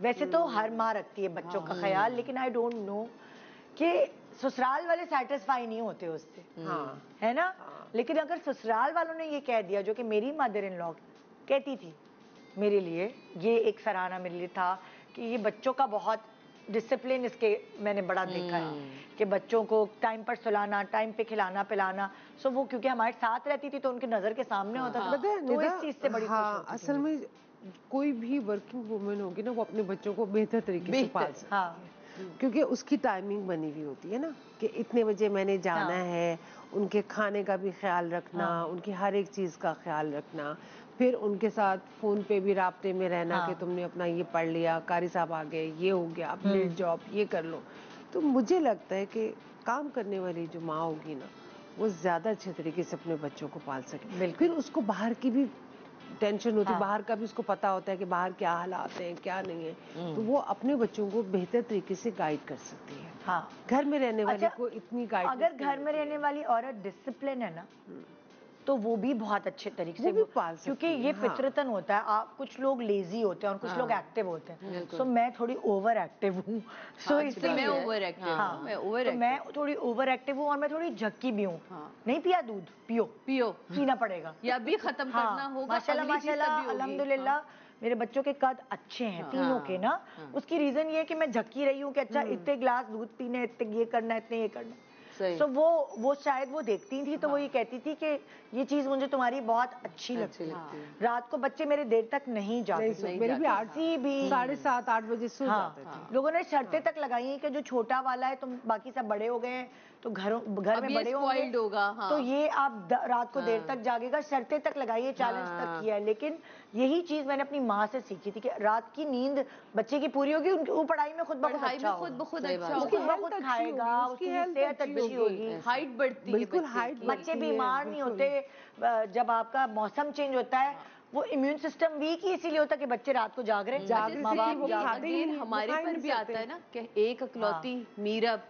वैसे तो हर माँ रखती है बच्चों का ख्याल, लेकिन आई डोंट नो कि ससुराल वाले सेटिस्फाई नहीं होते उससे, है ना। लेकिन अगर ससुराल वालों ने ये कह दिया, जो कि मेरी मदर इन लॉ कहती थी मेरे लिए, ये एक सराहना मेरे लिए था कि ये बच्चों का बहुत डिसिप्लिन, इसके मैंने बड़ा देखा है कि बच्चों को टाइम पर सुलाना, टाइम पे खिलाना पिलाना। सो वो क्योंकि हमारे साथ रहती थी तो उनकी नजर के सामने होता था, तो इस चीज से बड़ी खुश होती थी। असल में कोई भी वर्किंग वुमेन होगी ना, वो अपने बच्चों को बेहतर तरीके से पाल सकती है, क्योंकि उसकी टाइमिंग बनी हुई होती है ना कि इतने बजे मैंने जाना है, उनके खाने का भी ख्याल रखना, उनकी हर एक चीज़ का ख्याल रखना, फिर उनके साथ फ़ोन पे भी राब्ते में रहना कि तुमने अपना ये पढ़ लिया, कारी साहब आ गए, ये हो गया, अब मिल जॉब ये कर लो। तो मुझे लगता है कि काम करने वाली जो माँ होगी ना, वो ज़्यादा अच्छे तरीके से अपने बच्चों को पाल सके। फिर उसको बाहर की भी टेंशन होती है, बाहर का भी उसको पता होता है कि बाहर क्या हालात हैं, क्या नहीं है, तो वो अपने बच्चों को बेहतर तरीके से गाइड कर सकती है। घर में रहने वाले को इतनी गाइड, अगर घर में रहने वाली औरत डिसिप्लिन है ना, तो वो भी बहुत अच्छे तरीके से पाल सकती है, क्योंकि ये फितरतन होता है। आप कुछ लोग लेजी होते हैं और कुछ लोग एक्टिव होते हैं। सो मैं थोड़ी ओवर एक्टिव हूँ, सो इसलिए मैं ओवर एक्टिव हूँ, मैं थोड़ी ओवर एक्टिव हूँ और मैं थोड़ी झक्की भी हूँ। नहीं पिया दूध, पियो पियो, पीना पड़ेगा या भी खत्म करना होगा। माशाल्लाह माशाल्लाह अल्हम्दुलिल्लाह मेरे बच्चों के कद अच्छे हैं तीनों के ना। उसकी रीजन ये है कि मैं झक्की रही हूँ कि अच्छा इतने गिलास दूध पीने, इतने ये करना, इतने ये करना। सो वो शायद वो देखती थी तो वो ये कहती थी कि ये चीज मुझे तुम्हारी बहुत अच्छी लगती है। रात को बच्चे मेरे देर तक नहीं जाते, मेरे भी 7:30 8 बजे सो जाते थे। लोगों ने शर्तें तक लगाई हैं कि जो छोटा वाला है, तुम बाकी सब बड़े हो गए हैं तो घर में बड़े होगा, तो ये आप रात को देर तक जागेगा। शर्तें तक लगाई है, चैलेंज तक किया है। लेकिन यही चीज मैंने अपनी माँ से सीखी थी कि रात की नींद बच्चे की पूरी होगी, वो पढ़ाई में खुद ब खुद अच्छा होगा, खुद खाएगा, उसकी सेहत अच्छी होगी, हाइट बढ़ती है, बिल्कुल हाइट, बच्चे बीमार नहीं होते। जब आपका मौसम चेंज होता है, वो इम्यून सिस्टम वीक ही इसीलिए होता है कि बच्चे रात को जाग रहे हैं। हमारे पर भी आता है ना कि एक अकलौती मीरब,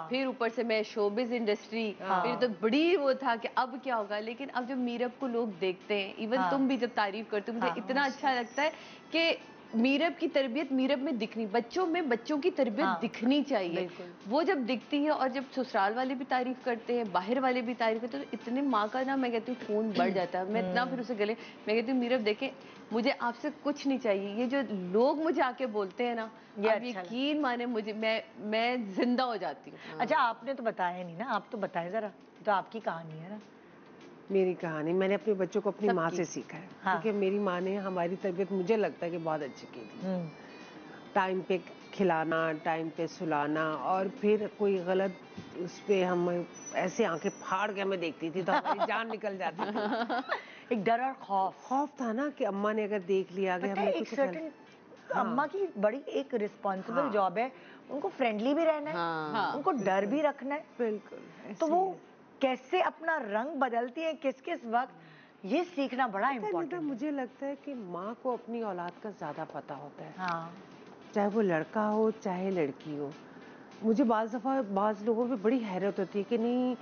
फिर ऊपर से मैं शोबिज इंडस्ट्री, फिर तो बड़ी वो था कि अब क्या होगा। लेकिन अब जब मीरब को लोग देखते हैं, इवन तुम भी जब तारीफ करते हो, मुझे इतना अच्छा लगता है कि मीरब की तरबियत मीरब में दिखनी, बच्चों में बच्चों की तरबियत दिखनी चाहिए। वो जब दिखती है और जब ससुराल वाले भी तारीफ करते हैं, बाहर वाले भी तारीफ करते हैं, तो इतने माँ का ना, मैं कहती हूँ खून बढ़ जाता है। मैं इतना फिर उसे गले, मैं कहती हूँ मीरब देखें, मुझे आपसे कुछ नहीं चाहिए, ये जो लोग मुझे आके बोलते हैं ना, आप यकीन माने मुझे मैं जिंदा हो जाती हूँ। अच्छा आपने तो बताया नहीं ना, आप तो बताएं जरा, तो आपकी कहानी है ना। मेरी कहानी मैंने अपने बच्चों को अपनी माँ से सीखा है, क्योंकि मेरी माँ ने हमारी तरबियत मुझे लगता है कि बहुत अच्छी की थी। टाइम पे खिलाना, टाइम पे सुलाना, और फिर कोई गलत उस पे हम ऐसे आंखें फाड़ के हमें देखती थी तो हमारी जान निकल जाती थी। एक डर और खौफ था ना कि अम्मा ने अगर देख लिया कि हमने कुछ अम्मा की बड़ी एक रिस्पॉन्सिबल जॉब है, उनको फ्रेंडली भी रहना है, उनको डर भी रखना है। बिल्कुल। तो वो कैसे अपना रंग बदलती है किस किस वक्त, ये सीखना बड़ा इम्पोर्टेंट है। मुझे लगता है कि माँ को अपनी औलाद का ज्यादा पता होता है, चाहे वो लड़का हो चाहे लड़की हो। मुझे बाज़ लोगों पे बड़ी हैरत होती है कि नहीं,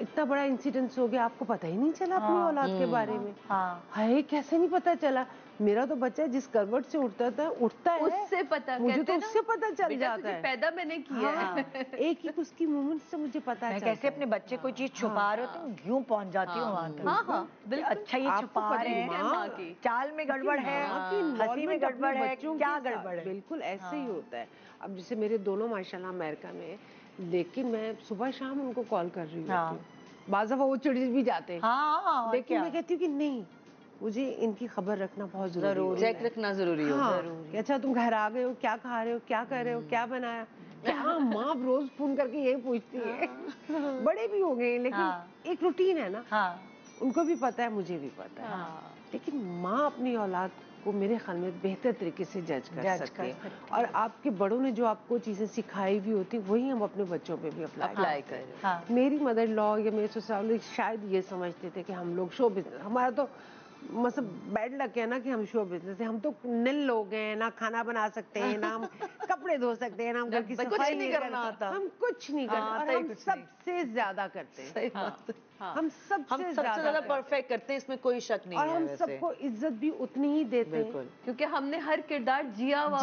इतना बड़ा इंसिडेंस हो गया, आपको पता ही नहीं चला अपनी औलाद के बारे में। हाय, कैसे नहीं पता चला? मेरा तो बच्चा जिस करवट से उठता है उससे पता, मुझे तो उससे पता चल जाता है, पैदा मैंने किया है। एक उसकी मूवमेंट से मुझे पता है। कैसे अपने बच्चे कोई चीज छुपा रहे होते हैं, यूं पहुंच जाती हूँ वहां तक। अच्छा ये छुपा रहे हैं, चाल में गड़बड़ है, हंसी में गड़बड़ है, क्या गड़बड़ है। बिल्कुल ऐसे ही होता है। अब जैसे मेरे दोनों माशाल्लाह अमेरिका में, लेकिन मैं सुबह शाम उनको कॉल कर रही होती हूँ। बाज़ दफा वो चिढ़ भी जाते हैं, लेकिन मैं कहती हूँ कि नहीं, मुझे इनकी खबर रखना बहुत जरूरी है, चेक रखना जरूरी है। अच्छा तुम घर आ गए हो, क्या खा रहे हो, क्या कर रहे हो, क्या बनाया, क्या माँ रोज फोन करके यही पूछती है। बड़े भी हो गए लेकिन एक रूटीन है ना, उनको भी पता है, मुझे भी पता है। लेकिन माँ अपनी औलाद को मेरे ख्याल में बेहतर तरीके से जज कर सकती है, और आपके बड़ों ने जो आपको चीजें सिखाई भी होती, वही हम अपने बच्चों पे भी अप्लाई करें। मेरी मदर लॉ या मेरे ससुराल शायद ये समझते थे कि हम लोग शो बिजनेस, हमारा तो मतलब बैड लक है ना कि हम शो बिजनेस है, हम तो निल लोग हैं, ना खाना बना सकते हैं, ना हम कपड़े धो सकते हैं ना, हम घर की सफाई नहीं करना आता, हम कुछ नहीं करते, हम सबसे ज्यादा करते हैं। सही बात। हम सबसे ज्यादा परफेक्ट करते हैं, इसमें कोई शक नहीं है। और हम सबको इज्जत भी उतनी ही देते हैं, क्योंकि हमने हर किरदार जिया हुआ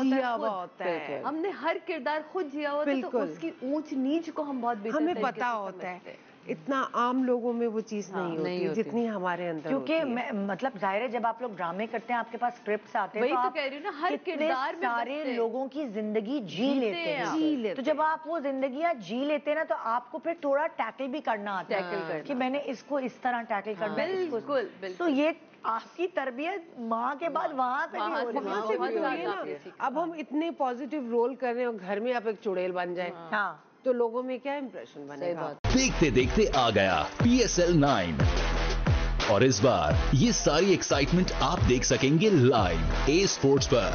होता है, हमने हर किरदार खुद जिया हुआ होता है, तो उसकी ऊंच नीच को हम बहुत बेहतर हमें पता होता है। इतना आम लोगों में वो चीज नहीं होती जितनी हमारे अंदर क्योंकि मतलब जाहिर है जब आप लोग ड्रामे करते हैं आपके पास स्क्रिप्ट्स आते हैं, वही तो कह रही हूँ ना, हर किरदार में सारे लोगों की जिंदगी जी लेते हैं। तो जब आप वो जिंदगियां जी लेते हैं ना, तो आपको फिर थोड़ा टैकल भी करना आता है कि मैंने इसको इस तरह टैकल करना है। बिल्कुल। तो ये आपकी तरबियत माँ के बाद वहाँ से भी हो रही है। अब हम इतने पॉजिटिव रोल कर रहे हैं और घर में आप एक चुड़ैल बन जाए, तो लोगों में क्या इंप्रेशन बनेगा। देखते देखते आ गया PSL 9 और इस बार ये सारी एक्साइटमेंट आप देख सकेंगे लाइव A Sports पर।